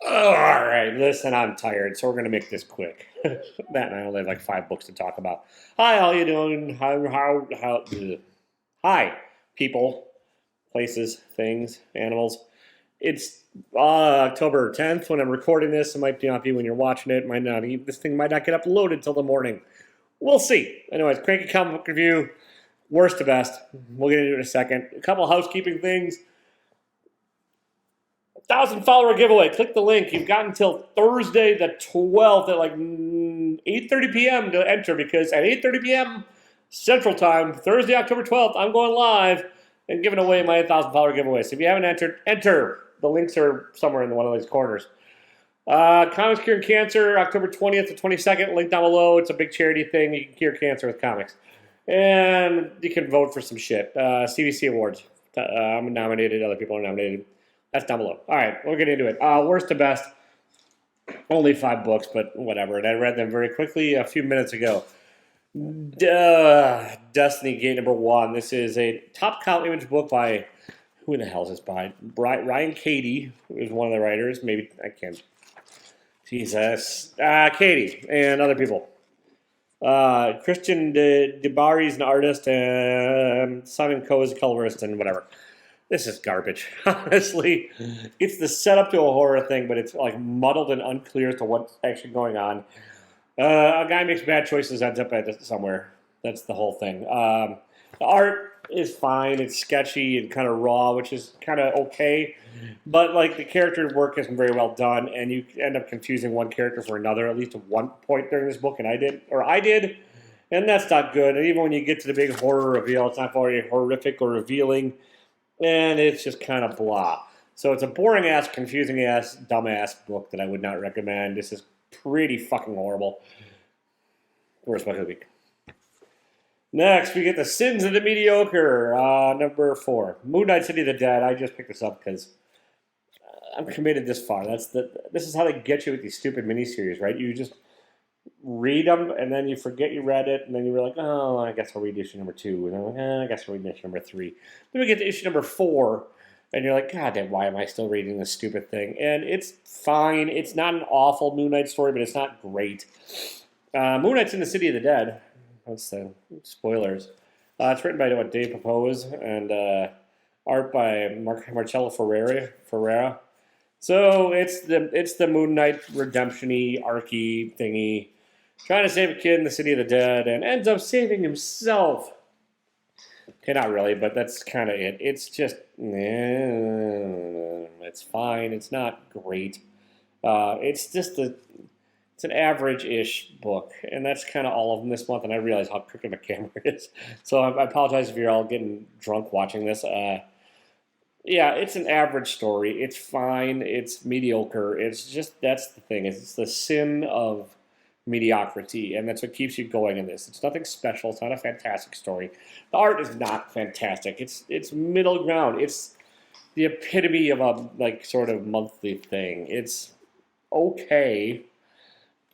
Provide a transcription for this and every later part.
All right, listen, I'm tired, so we're gonna make this quick. Matt and I only have like 5 books to talk about. Hi, how you doing? How? Ugh. Hi, people, places, things, animals. It's October 10th when I'm recording this. It might not be when you're watching it. Might not. This thing might not get uploaded till the morning. We'll see. Anyways, Cranky comic book review, worst to best. We'll get into it in a second. A couple housekeeping things. 1,000 follower giveaway. Click the link. You've got until Thursday the 12th at like 8:30 p.m. to enter because at 8:30 p.m. Central Time, Thursday, October 12th, I'm going live and giving away my 1,000 follower giveaway. So if you haven't entered, enter. The links are somewhere in one of these corners. Comics Curing Cancer, October 20th to 22nd. Link down below. It's a big charity thing. You can cure cancer with comics. And you can vote for some shit. CBC Awards. I'm nominated. Other people are nominated. That's down below. All right, we'll get into it. Worst to best. Only 5 books, but whatever. And I read them very quickly a few minutes ago. Destiny Gate number 1. This is a top cow image book by, who the hell is this by? Ryan Cady, who is one of the writers. Maybe, I can't. Jesus. Cady and other people. Christian DeBari is an artist, and Simon Coe is a colorist, and whatever. This is garbage, honestly. It's the setup to a horror thing, but it's like muddled and unclear as to what's actually going on. A guy makes bad choices, ends up at somewhere. That's the whole thing. The art is fine. It's sketchy and kind of raw, which is kind of okay. But like the character work isn't very well done, and you end up confusing one character for another at least at one point during this book, and I did, and that's not good. And even when you get to the big horror reveal, it's not very horrific or revealing. And it's just kind of blah. So it's a boring ass, confusing ass, dumb ass book that I would not recommend. This is pretty fucking horrible. Worst book of the week. Next, we get The Sins of the Mediocre, number 4. Moon Knight City of the Dead. I just picked this up because I'm committed this far. This is how they get you with these stupid miniseries, right? You just read them, and then you forget you read it, and then you're like, oh, I guess I'll read issue number 2. And then I'm like, I guess I'll read issue number 3. Then we get to issue number 4, and you're like, God damn, why am I still reading this stupid thing? And it's fine. It's not an awful Moon Knight story, but it's not great. Moon Knight's in the City of the Dead. That's the spoilers. It's written by Dave Papose, and art by Marcello Ferreira. So it's the Moon Knight redemption-y, arc-y thingy, trying to save a kid in the City of the Dead, and ends up saving himself. Okay, not really, but that's kind of it. It's just, it's fine. It's not great. It's just it's an average-ish book, and that's kind of all of them this month, and I realize how crooked my camera is. So I apologize if you're all getting drunk watching this. Yeah, it's an average story. It's fine. It's mediocre. It's just, that's the thing. It's the sin of mediocrity, and that's what keeps you going in this. It's nothing special. It's not a fantastic story. The art is not fantastic. It's middle ground. It's the epitome of a like sort of monthly thing. It's okay,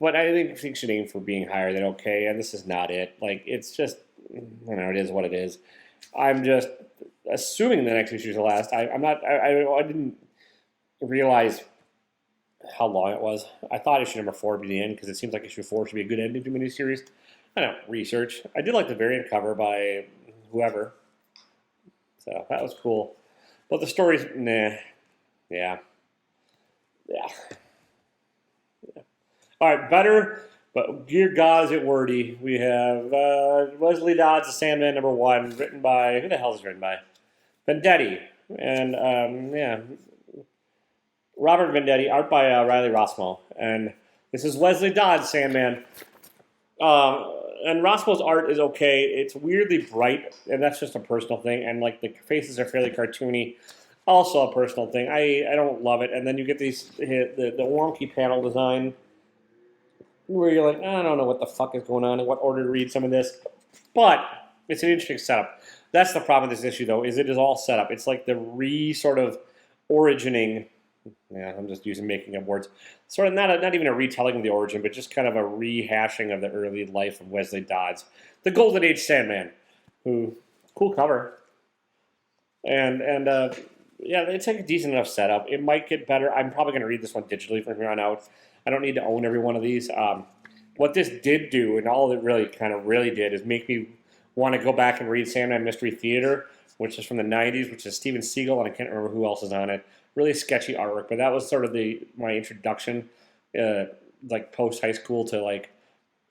but I think things should aim for being higher than okay, and this is not it. Like, it's just, it is what it is. I'm just assuming the next issue is the last. I didn't realize how long it was. I thought issue number 4 would be the end because it seems like issue 4 should be a good ending to a miniseries. I don't research. I did like the variant cover by whoever, so that was cool. But the story's nah, yeah. All right, better. But dear God, is it wordy. We have Wesley Dodds, The Sandman, number 1, written by, who the hell is it written by? Vendetti. And, Robert Vendetti, art by Riley Rossmo. And this is Wesley Dodds, Sandman. And Rossmo's art is okay. It's weirdly bright, and that's just a personal thing. And, like, the faces are fairly cartoony. Also a personal thing. I don't love it. And then you get the wonky panel design, where you're like, I don't know what the fuck is going on and what order to read some of this. But it's an interesting setup. That's the problem with this issue, though, is it is all set up. It's like the sort of origining, I'm just making up words, sort of not even a retelling of the origin, but just kind of a rehashing of the early life of Wesley Dodds, the Golden Age Sandman, who, cool cover. And yeah, it's like a decent enough setup. It might get better. I'm probably going to read this one digitally from here on out. I don't need to own every one of these. What this did do, and all it really kind of really did, is make me want to go back and read Sandman Mystery Theater, which is from the '90s, which is Steven Seagal, and I can't remember who else is on it. Really sketchy artwork, but that was sort of my introduction, like post high school, to like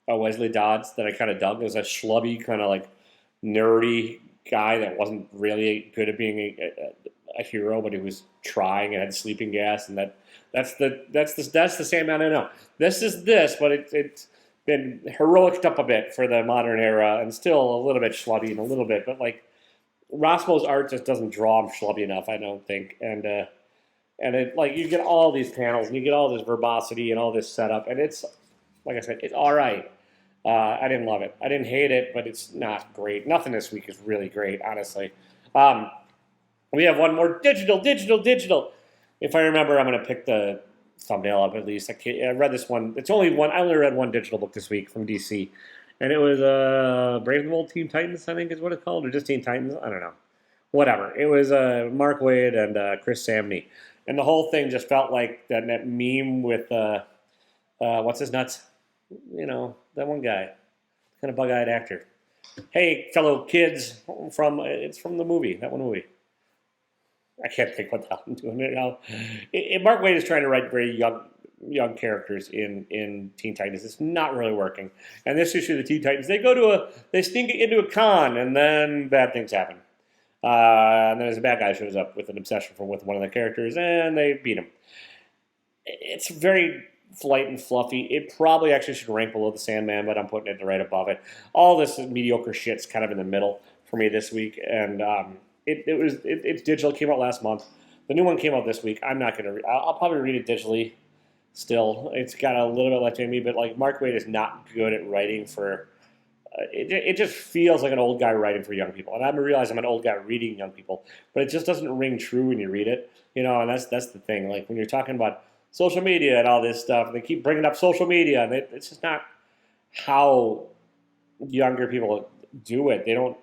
Wesley Dodds that I kind of dug. It was a schlubby kind of like nerdy guy that wasn't really good at being a hero, but he was trying and had sleeping gas, and that's the Sandman I know. This is this, but it's been heroiced up a bit for the modern era, and still a little bit schlubby and a little bit, but like Roscoe's art just doesn't draw him schlubby enough, I don't think, and it like you get all these panels and you get all this verbosity and all this setup, and it's like I said, it's all right. I didn't love it. I didn't hate it, but it's not great. Nothing this week is really great, honestly. We have one more digital. If I remember, I'm going to pick the thumbnail up at least. I read this one. It's only one. I only read one digital book this week from DC, and it was Brave and Bold Teen Titans, I think is what it's called, or just Teen Titans. I don't know. Whatever. It was Mark Waid and Chris Samney, and the whole thing just felt like that meme with what's his nuts. You know, that one guy, kind of bug-eyed actor. Hey, fellow kids, it's from the movie, that one movie. I can't think what the hell I'm doing right now. Mark Waid is trying to write very young characters in Teen Titans. It's not really working. And this issue of the Teen Titans, they sneak into a con, and then bad things happen. And then there's a bad guy shows up with an obsession with one of the characters, and they beat him. It's very light and fluffy. It probably actually should rank below the Sandman, but I'm putting it right above it. All this mediocre shit's kind of in the middle for me this week, and it's digital. It came out last month. The new one came out this week. I'm not gonna. I'll probably read it digitally. Still, it's got a little bit left in me, but like Mark Waid is not good at writing for. It just feels like an old guy writing for young people, and I realize I'm an old guy reading young people, but it just doesn't ring true when you read it, you know. And that's the thing. Like when you're talking about social media and all this stuff, and they keep bringing up social media, and it's just not how younger people do it. They don't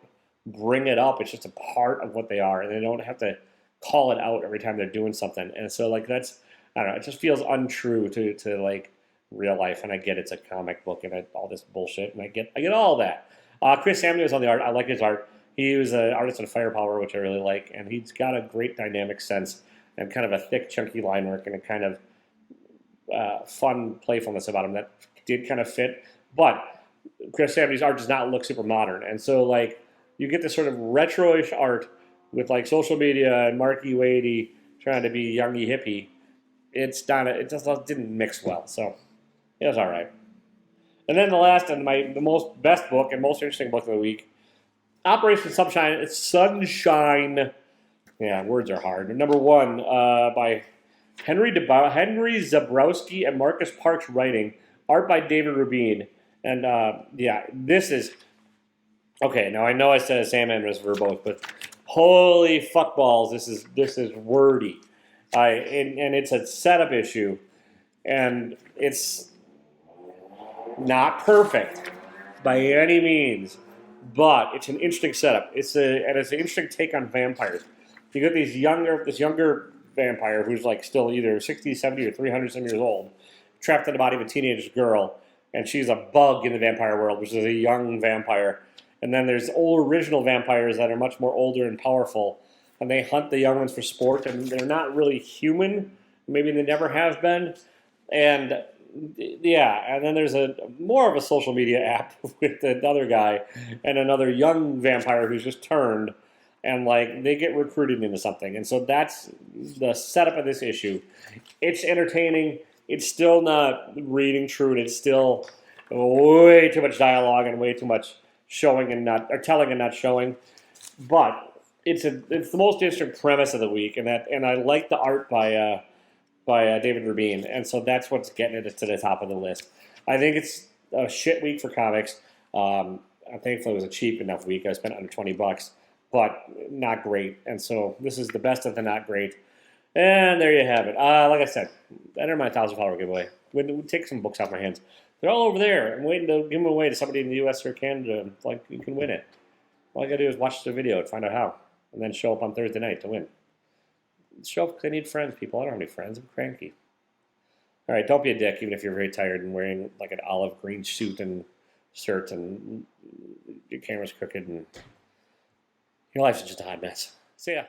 bring it up. It's just a part of what they are, and they don't have to call it out every time they're doing something. And so, like, that's, I don't know, it just feels untrue to like real life. And I get it's a comic book and all this bullshit, and I get all that. Chris Samney was on the art. I like his art. He was an artist in Firepower, which I really like, and he's got a great dynamic sense and kind of a thick, chunky line work and a kind of fun playfulness about him that did kind of fit. But Chris Samney's art does not look super modern, and so like you get this sort of retro-ish art with like social media and Marky Wadey trying to be youngy hippie. It's not. It just didn't mix well, so it was all right. And then the last and the most best book and most interesting book of the week, Operation Sunshine. It's Sunshine. Yeah, words are hard. Number one by Henry Zabrowski and Marcus Parks writing, art by David Rubin. And yeah, this is okay. Now I know I said Sandman was verbose, but holy fuckballs, this is wordy. And it's a setup issue, and it's not perfect by any means, but it's an interesting setup. It's an interesting take on vampires. You got this younger vampire who's like still either 60, 70, or 300 some years old, trapped in the body of a teenage girl, and she's a bug in the vampire world, which is a young vampire. And then there's old original vampires that are much more older and powerful, and they hunt the young ones for sport, and they're not really human. Maybe they never have been. And yeah, and then there's more of a social media app with another guy and another young vampire who's just turned, and like they get recruited into something. And so that's the setup of this issue. It's entertaining. It's still not reading true, and it's still way too much dialogue and way too much showing and not, or telling and not showing. But it's the most interesting premise of the week, and I like the art by David Rubin, and so that's what's getting it to the top of the list. I think it's a shit week for comics. Thankfully, it was a cheap enough week. I spent under $20, but not great. And so this is the best of the not great. And there you have it. Like I said, enter my $1,000 giveaway. We'll take some books off my hands. They're all over there. I'm waiting to give them away to somebody in the U.S. or Canada. Like, you can win it. All you got to do is watch the video and find out how, and then show up on Thursday night to win. Show up 'cause I need friends, people. I don't have any friends. I'm cranky. All right, don't be a dick, even if you're very tired and wearing like an olive green suit and shirt and your camera's crooked and your life's just a hot mess. See ya.